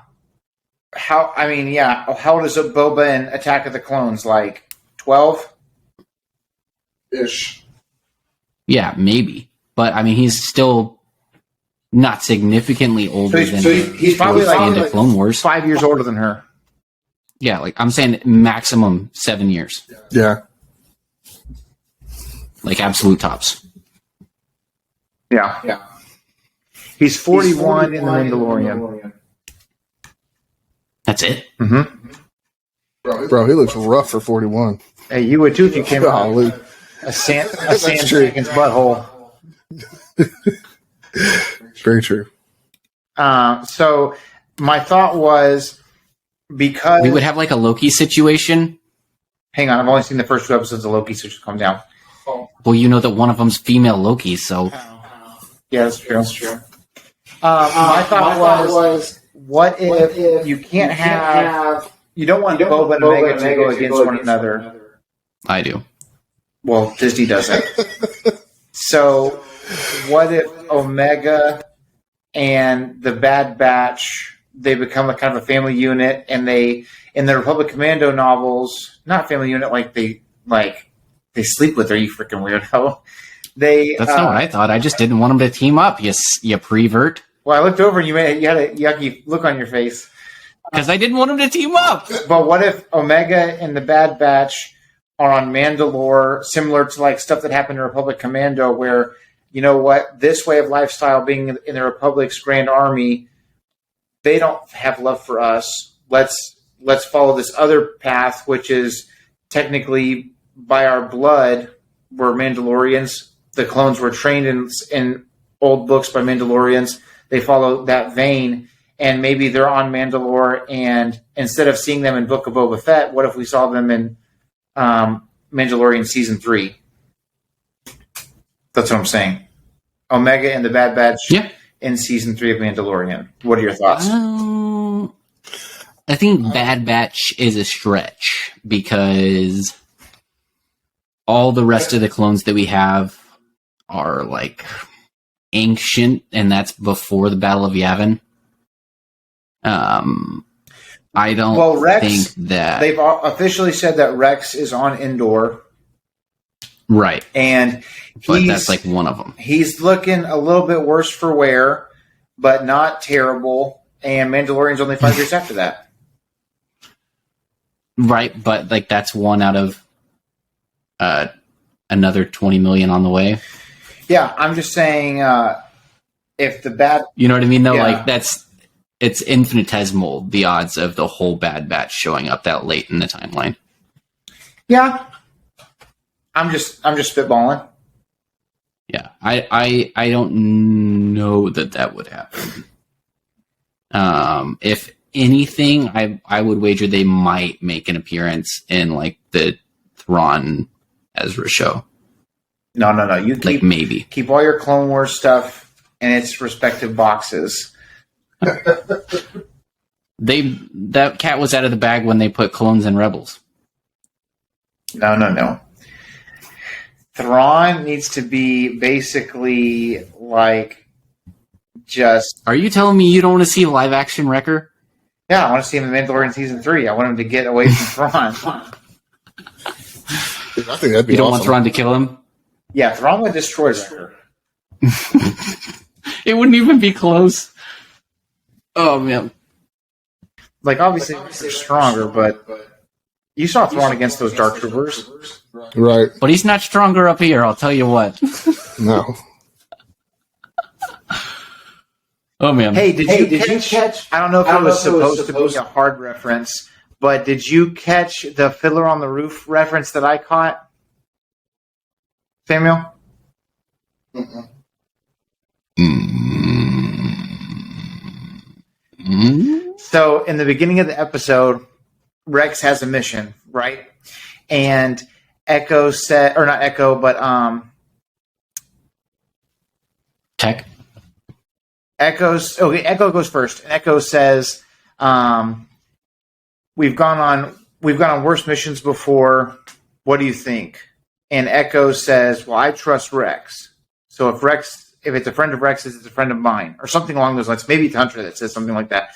How old is Boba in Attack of the Clones? Like 12 ish. Yeah, maybe, but I mean, he's still not significantly older than he's probably towards the end like of Clone Wars. 5 years older than her. Yeah, like I'm saying, maximum 7 years, Yeah. like absolute tops. Yeah. He's 41 in The Mandalorian. That's it. Bro, he looks rough for 41. Hey, you would too if you came out Golly. a sand true. chicken's butthole. Very true. So my thought was because We would have like a Loki situation. hang on, I've only seen the first 2 episodes of Loki, so just calm down. Well, you know that one of them's female Loki, so Yeah, that's true. My thought was, what if you can't have you don't want Boba and Omega to go against one another? I do. Well, Disney doesn't. So, what if Omega and the Bad Batch they become a kind of a family unit, and they in the Republic Commando novels, not family unit like they sleep with her? You freaking weirdo! That's not what I thought. I just didn't want them to team up. You prevert. Well, I looked over and you had a yucky look on your face. Because I didn't want them to team up. But what if Omega and the Bad Batch are on Mandalore, similar to like stuff that happened in Republic Commando, where you know what, this way of lifestyle, being in the Republic's Grand Army, they don't have love for us. Let's follow this other path, which is technically by our blood, we're Mandalorians. The clones were trained in old books by Mandalorians. They follow that vein, and maybe they're on Mandalore, and instead of seeing them in Book of Boba Fett, what if we saw them in Mandalorian Season 3? That's what I'm saying. Omega and the Bad Batch in Season 3 of Mandalorian. What are your thoughts? I think Bad Batch is a stretch because all the rest of the clones that we have are like ancient, and that's before the Battle of Yavin. I don't think that they've officially said that Rex is on Endor, right? And but that's like one of them. He's looking a little bit worse for wear, but not terrible. And Mandalorian's only 5 years after that, right? But like that's one out of another 20 million on the way. Yeah, I'm just saying, if the bad, you know what I mean, though, like it's infinitesimal, the odds of the whole Bad Batch showing up that late in the timeline. Yeah, I'm just spitballing. Yeah, I don't know that would happen. If anything, I would wager they might make an appearance in like the Thrawn Ezra show. No. You keep all your Clone Wars stuff in its respective boxes. That cat was out of the bag when they put clones in Rebels. No. Thrawn needs to be basically like just. Are you telling me you don't want to see a live action Wrecker? Yeah, I want to see him in Mandalorian Season 3. I want him to get away from Thrawn. I think that'd be. You don't awesome. want Thrawn to kill him? Yeah, Thrawn would destroy Wrecker. It wouldn't even be close. Oh man! Like obviously they're stronger, but you saw Thrawn against those Dark Troopers, right? But he's not stronger up here. I'll tell you what. No. Oh man! Hey, did you catch? I don't know if it was supposed to be a hard reference, but did you catch the Fiddler on the Roof reference that I caught? Samuel? So in the beginning of the episode, Rex has a mission, right? And Echo said, or not Echo, but Tech. Echo goes first, and Echo says, "We've gone on worse missions before. What do you think?" And Echo says, "Well, I trust Rex. So if it's a friend of Rex's, it's a friend of mine," or something along those lines. Maybe it's Hunter that says something like that.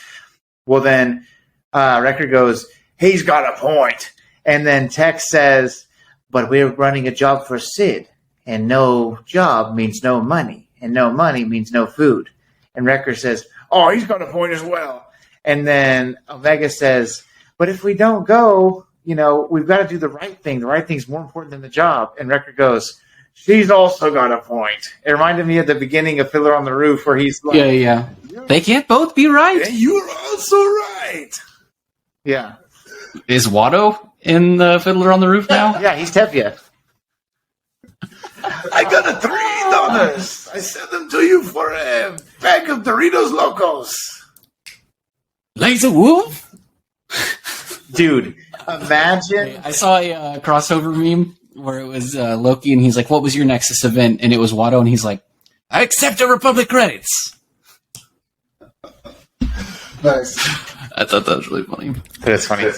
Well, then Wrecker goes, "He's got a point." And then Tech says, "But we're running a job for Sid, and no job means no money, and no money means no food." And Wrecker says, "Oh, he's got a point as well." And then Omega says, "But if we don't go, we've got to do the right thing. The right thing's more important than the job." And Wrecker goes, "She's also got a point." It reminded me of the beginning of Fiddler on the Roof where he's like, Yeah. They can't both be right. "You're also right." Yeah. Is Watto in the Fiddler on the Roof now? Yeah, he's Tevye. "I got a $3. I sent them to you for a bag of Doritos Locos." Laser Wolf? Dude, imagine. I saw a crossover meme where it was Loki, and he's like, "What was your Nexus event?" And it was Watto, and he's like, "I accept the Republic credits." Nice. I thought that was really funny. That's funny.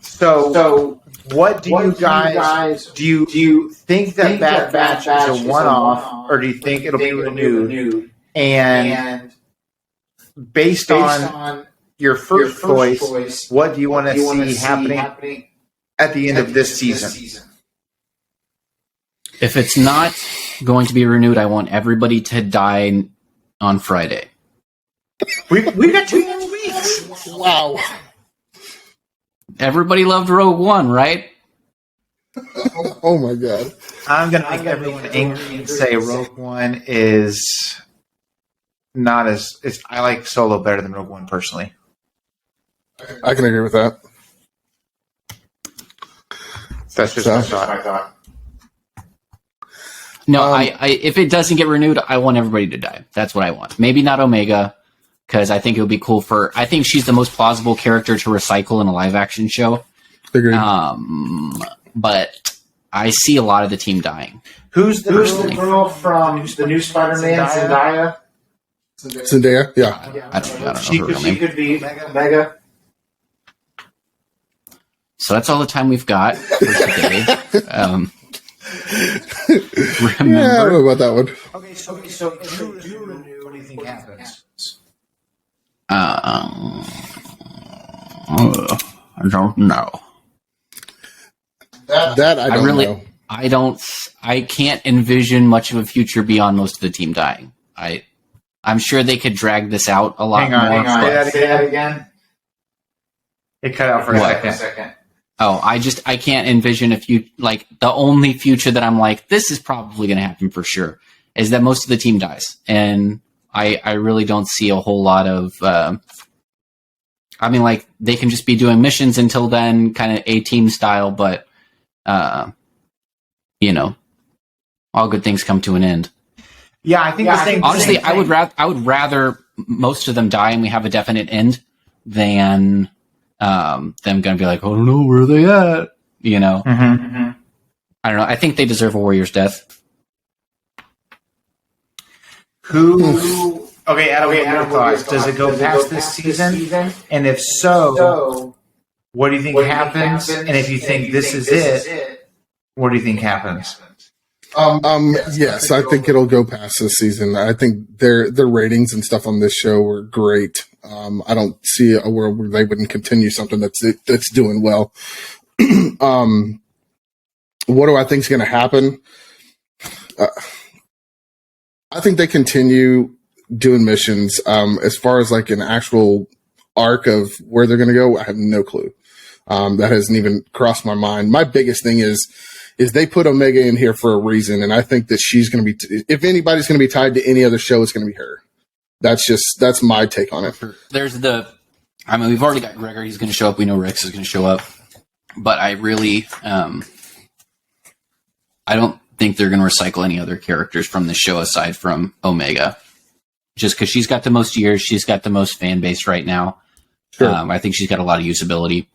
So what do you guys do? You think that Bad Batch is a one-off, or do you think it'll be renewed? And based on your first choice, what do you want to see happening at the end of this season? If it's not going to be renewed, I want everybody to die on Friday. We got 2 more weeks. Wow. Everybody loved Rogue One, right? Oh my god. I'm going to make everyone angry and say Rogue One is not as... I like Solo better than Rogue One, personally. I can agree with that. That's just my thought. No, I if it doesn't get renewed, I want everybody to die. That's what I want. Maybe not Omega, because I think it would be cool for... I think she's the most plausible character to recycle in a live-action show. Agreed. But I see a lot of the team dying. Who's the girl from the new Spider-Man, Zendaya? Zendaya? Yeah. I don't know her real She name. could be Mega. So that's all the time we've got for today. Yeah, I don't Remember, know about that one. Okay, so you renew, what do you think happens? I don't know. That I don't know. I can't envision much of a future beyond most of the team dying. I'm sure they could drag this out a lot more. Hang on. Say that again. It cut out for a second. Oh, I can't envision the only future that I'm like, this is probably going to happen for sure, is that most of the team dies. And I really don't see a whole lot of, they can just be doing missions until then, kind of A-team style, but, all good things come to an end. Yeah, I think the same. Honestly, I would rather most of them die and we have a definite end than them going to be like, oh no, where are they at? I don't know. I think they deserve a warrior's death. Who? Okay, Adam, thoughts. Does it go past this season? And if so, what do you think happens? And if you think this is it, what do you think happens? Yes, I think it'll go past this season. I think their ratings and stuff on this show were great. I don't see a world where they wouldn't continue something that's doing well. What do I think is going to happen? I think they continue doing missions. As far as like an actual arc of where they're going to go, I have no clue. That hasn't even crossed my mind. My biggest thing is they put Omega in here for a reason, and I think that she's going to be. If anybody's going to be tied to any other show, it's going to be her. That's my take on it. There's we've already got Gregor. He's going to show up. We know Rex is going to show up, but I really, I don't think they're going to recycle any other characters from the show aside from Omega, just because she's got the most years, she's got the most fan base right now. Sure. I think she's got a lot of usability.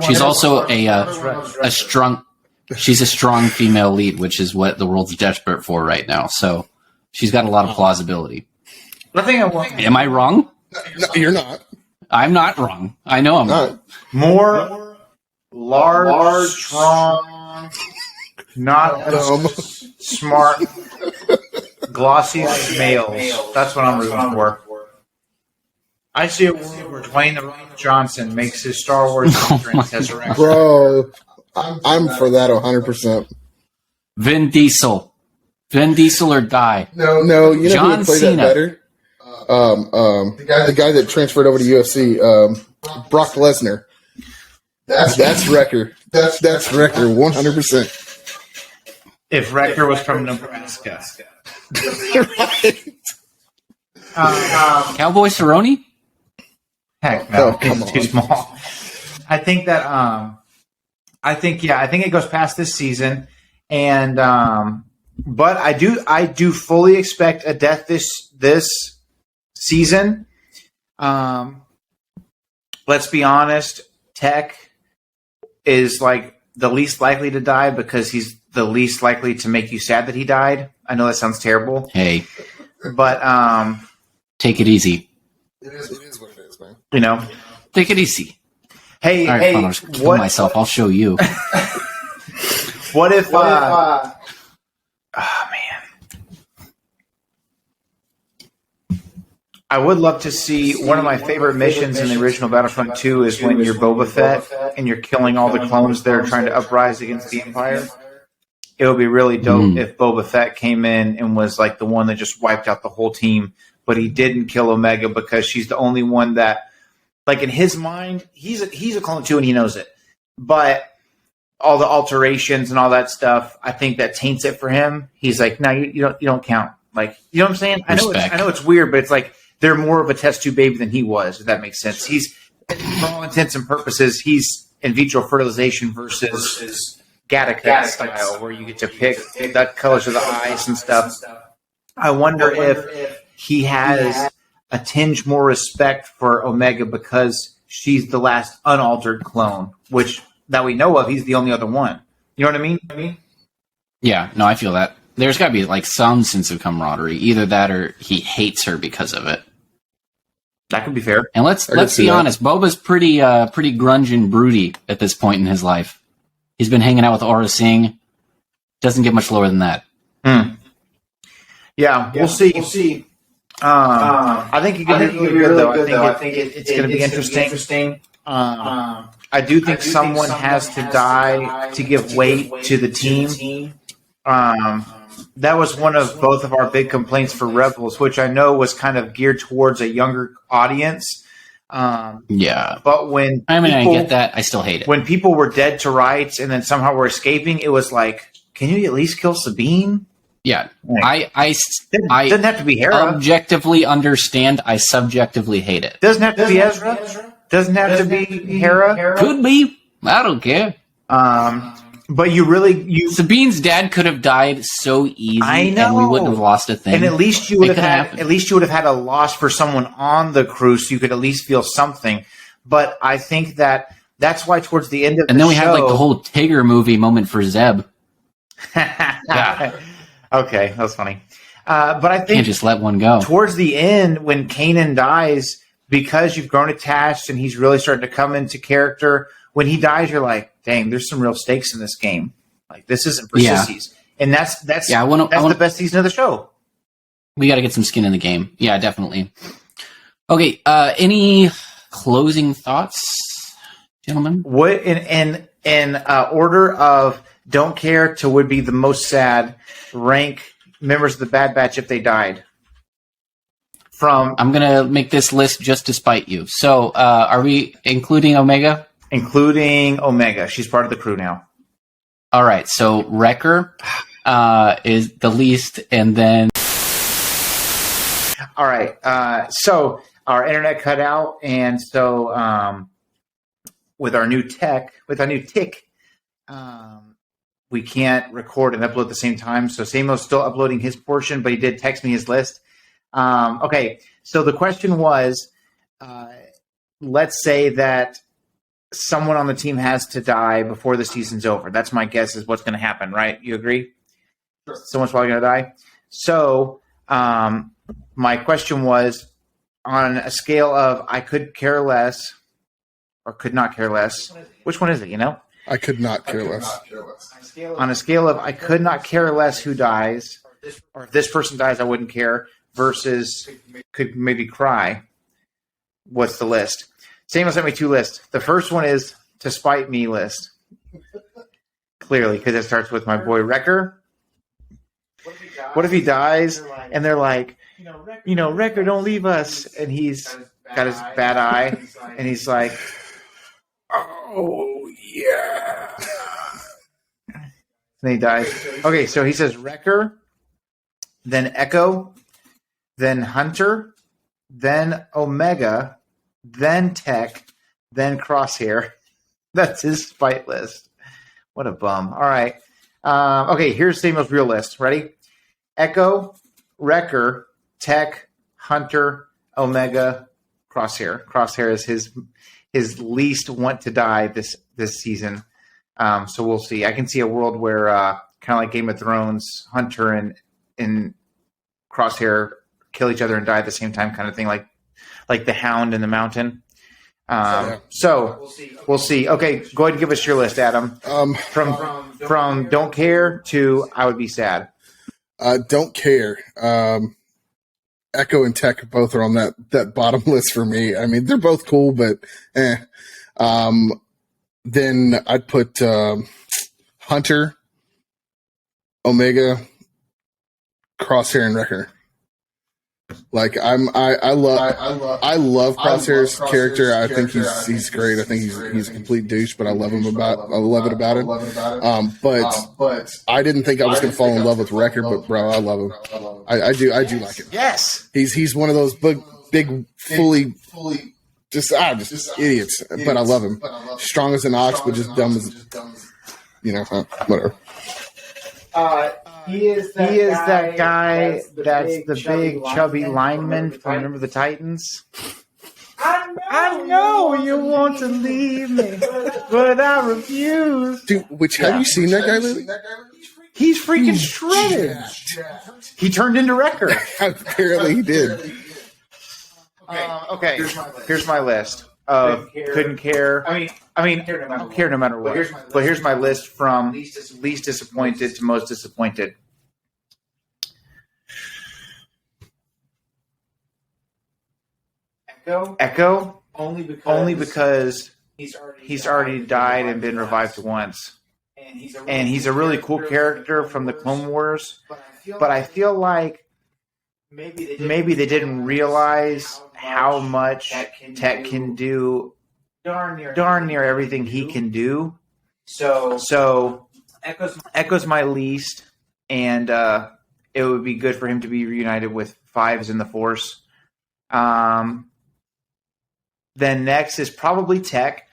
She's also a strong. She's a strong female lead, which is what the world's desperate for right now. So she's got a lot of plausibility. Am I wrong? No, you're not. I'm not wrong. I know I'm Not. wrong. More large, strong, not as smart, glossy males. That's what I'm rooting for. I see a world where Dwayne The Rock Johnson makes his Star Wars entrance as a Rex. Bro, I'm for that 100%. Vin Diesel or die. No, you know John who would play Cena. that better? The guy that transferred over to UFC, Brock Lesnar. That's Wrecker. That's Wrecker, 100%. If Wrecker was from Nebraska. Right. Cowboy Cerrone? Heck no, Oh, come it's too on. small. I think that I think it goes past this season, and but I do fully expect a death this season. Let's be honest, Tech is like the least likely to die because he's the least likely to make you sad that he died. I know that sounds terrible, Hey, but take it easy. It is what it is, man. you know, Take it easy. hey, All right, hey, fine, I'll just kill what myself. I'll show you. what if oh man. I would love to see one of my favorite missions in the original Battlefront 2 is when you're Boba Fett and you're killing all the clones that are trying to uprise against the Empire. It would be really dope if Boba Fett came in and was like the one that just wiped out the whole team, but he didn't kill Omega because she's the only one that Like in his mind, he's a clone too, and he knows it. But all the alterations and all that stuff, I think that taints it for him. He's like, no, you don't count. Like, you know what I'm saying? I know it's weird, but it's like they're more of a test tube baby than he was. If that makes sense. He's, for all intents and purposes, he's in vitro fertilization versus Gattaca style, where you get to pick the colors of the eyes and stuff. I wonder if he has a tinge more respect for Omega because she's the last unaltered clone, which that we know of, he's the only other one. You know what I mean? Yeah, no, I feel that. There's got to be like some sense of camaraderie. Either that or he hates her because of it. That could be fair. And let's be honest, Boba's pretty grunge and broody at this point in his life. He's been hanging out with Aura Singh. Doesn't get much lower than that. Yeah, we'll see. I think he can do really good, though. I think it's going to be interesting. I do think someone has to die to give weight to the team. That was one of both of our big complaints for Rebels, which I know was kind of geared towards a younger audience. Yeah. But when I get that. I still hate it. When people were dead to rights and then somehow were escaping, it was like, can you at least kill Sabine? Yeah. Like, I doesn't have to be Hera. Objectively understand. I subjectively hate it. Doesn't have to be Ezra. Doesn't have to be Hera. Could be. I don't care. But Sabine's dad could have died so easy, I know, and we wouldn't have lost a thing. And at least you would have had a loss for someone on the crew, so you could at least feel something. But I think that's why towards the end of and the then we show, had like the whole Tigger movie moment for Zeb. Yeah. Okay, that was funny. But I think can't just let one go. Towards the end, when Kanan dies, because you've grown attached and he's really starting to come into character. When he dies, you're like, dang, there's some real stakes in this game. Like, this isn't for sissies. And that's the best season of the show. We got to get some skin in the game. Yeah, definitely. Okay, any closing thoughts, gentlemen? What in order of don't care to would be the most sad, rank members of the Bad Batch if they died? I'm going to make this list just to spite you. So, are we including Omega? Including Omega. She's part of the crew now. All right. So Wrecker is the least, and then... All right. So our internet cut out, and so with our new tick, we can't record and upload at the same time. So Samo's still uploading his portion, but he did text me his list. Okay. So the question was, let's say that someone on the team has to die before the season's over. That's my guess is what's going to happen, right? You agree? Sure. Someone's probably going to die. So my question was, on a scale of I could care less or could not care less, which one is it, you know? I could not care less. On a scale of I could not care less who dies, or if this person dies, I wouldn't care, versus could maybe cry, what's the list? Samuel sent me two lists. The first one is to spite me list. Clearly, because it starts with my boy Wrecker. What if he dies and they're like, you know, Wrecker, don't leave us. And he's got his bad eye and he's like, oh, yeah. And he dies. Okay, so he says Wrecker, then Echo, then Hunter, then Omega, then Tech, then Crosshair. That's his spite list. What a bum. All right. Okay, here's Samuel's real list. Ready? Echo, Wrecker, Tech, Hunter, Omega, Crosshair. Crosshair is his least want to die this season. So we'll see. I can see a world where kind of like Game of Thrones, Hunter and Crosshair kill each other and die at the same time, kind of thing, like the Hound in the Mountain. So we'll see. Okay, go ahead and give us your list, Adam. From don't care to I would be sad. Don't care. Echo and Tech both are on that bottom list for me. I mean, they're both cool, but then I'd put Hunter, Omega, Crosshair, and Wrecker. Like I love Crosshair's character. I think he's great. I think he's a complete douche, but I love it about him. But I didn't think I was going to fall in love with Wrecker, but bro, I love him. I do like him. Yes, he's one of those big fully just idiots, but I love him. Strong as an ox, but just dumb as whatever. He is that guy that's the big chubby lineman from Remember the Titans. I know you want to leave me, but I refuse. Dude, have you seen that guy lately? He's freaking shredded. He turned into Wrecker. Apparently he did. Okay, here's my list of couldn't care. I mean, I don't care no matter what. But here's my list from least disappointed to most disappointed. Echo, only because he's already died and been revived once. And he's a really cool character from the Clone Wars. But I feel like maybe they didn't realize how much Tech can do darn near everything he can do. So Echo's my least, and it would be good for him to be reunited with Fives in the Force. Then next is probably Tech.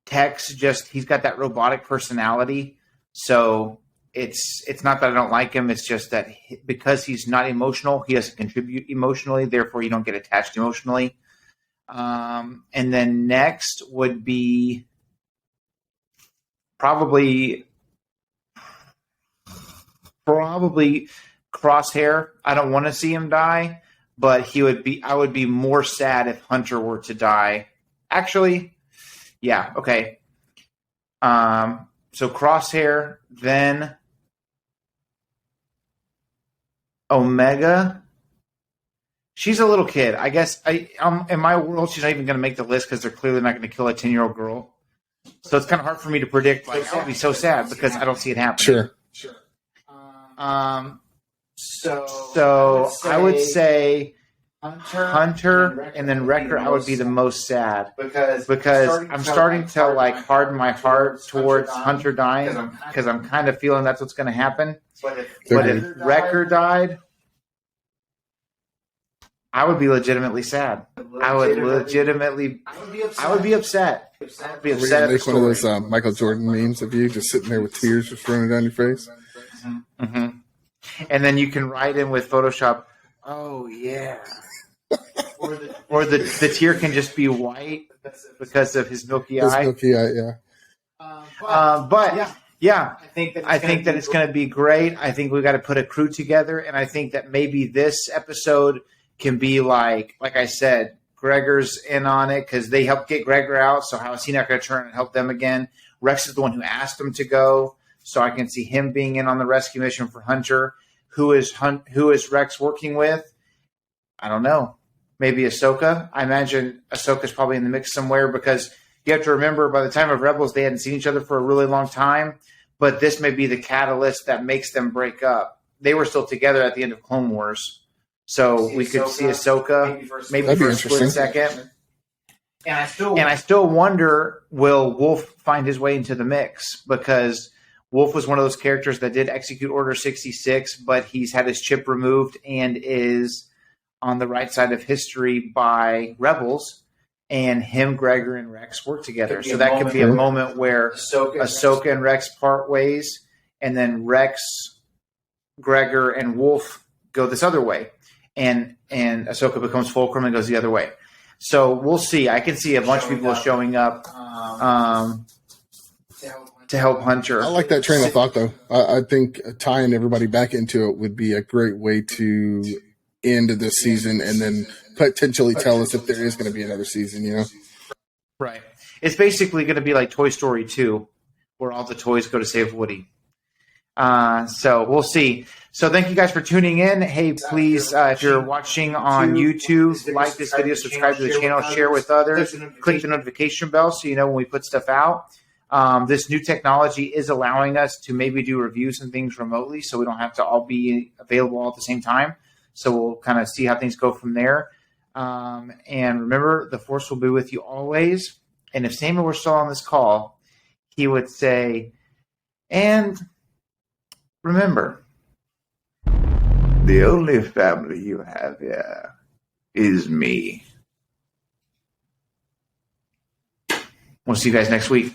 Tech's he's got that robotic personality. So it's not that I don't like him. It's just that because he's not emotional, he doesn't contribute emotionally. Therefore, you don't get attached emotionally. And then next would be probably Crosshair. I don't want to see him die, but I would be more sad if Hunter were to die. Actually, yeah, okay. So Crosshair, then Omega. She's a little kid. I guess in my world, she's not even going to make the list because they're clearly not going to kill a 10-year-old girl. So it's kind of hard for me to predict. Like, I would be so sad because I don't see it happening. Sure. So I would say Hunter and then Wrecker. I would be the most sad because I'm starting to like harden my heart towards Hunter dying because I'm kind of feeling that's what's going to happen. But if Wrecker died, I would be legitimately sad. I would be upset. I'd be upset. We're make one of those Michael Jordan memes of you just sitting there with tears just running down your face. Mm-hmm. And then you can write in with Photoshop, oh yeah. or the tear can just be white because of his milky eye. But yeah, I think that it's going to be great. I think we've got to put a crew together, and I think that maybe this episode can be like I said, Gregor's in on it because they helped get Gregor out. So how is he not going to turn and help them again? Rex is the one who asked him to go, so I can see him being in on the rescue mission for Hunter. Who is Rex working with? I don't know. Maybe Ahsoka. I imagine Ahsoka's probably in the mix somewhere because you have to remember by the time of Rebels, they hadn't seen each other for a really long time. But this may be the catalyst that makes them break up. They were still together at the end of Clone Wars. So we could see Ahsoka maybe for a split second. And I still wonder, will Wolffe find his way into the mix? Because Wolffe was one of those characters that did execute Order 66, but he's had his chip removed and is on the right side of history by Rebels. And him, Gregor, and Rex work together. So that could be a moment where Ahsoka and Rex part ways, and then Rex, Gregor, and Wolffe go this other way. And Ahsoka becomes Fulcrum and goes the other way. So we'll see. I can see a bunch of people showing up to help Hunter. I like that train of thought, though. I think tying everybody back into it would be a great way to end this season and then potentially tell us if there is going to be another season, you know? Right. It's basically going to be like Toy Story 2, where all the toys go to save Woody. So we'll see. So thank you guys for tuning in. Hey, please, if you're watching on YouTube, like this video, subscribe to the channel, share with others, click the notification bell so you know when we put stuff out. This new technology is allowing us to maybe do reviews and things remotely, so we don't have to all be available all at the same time. So we'll kind of see how things go from there. And remember, the Force will be with you always. And if Samuel were still on this call, he would say, and remember, the only family you have here is me. We'll see you guys next week.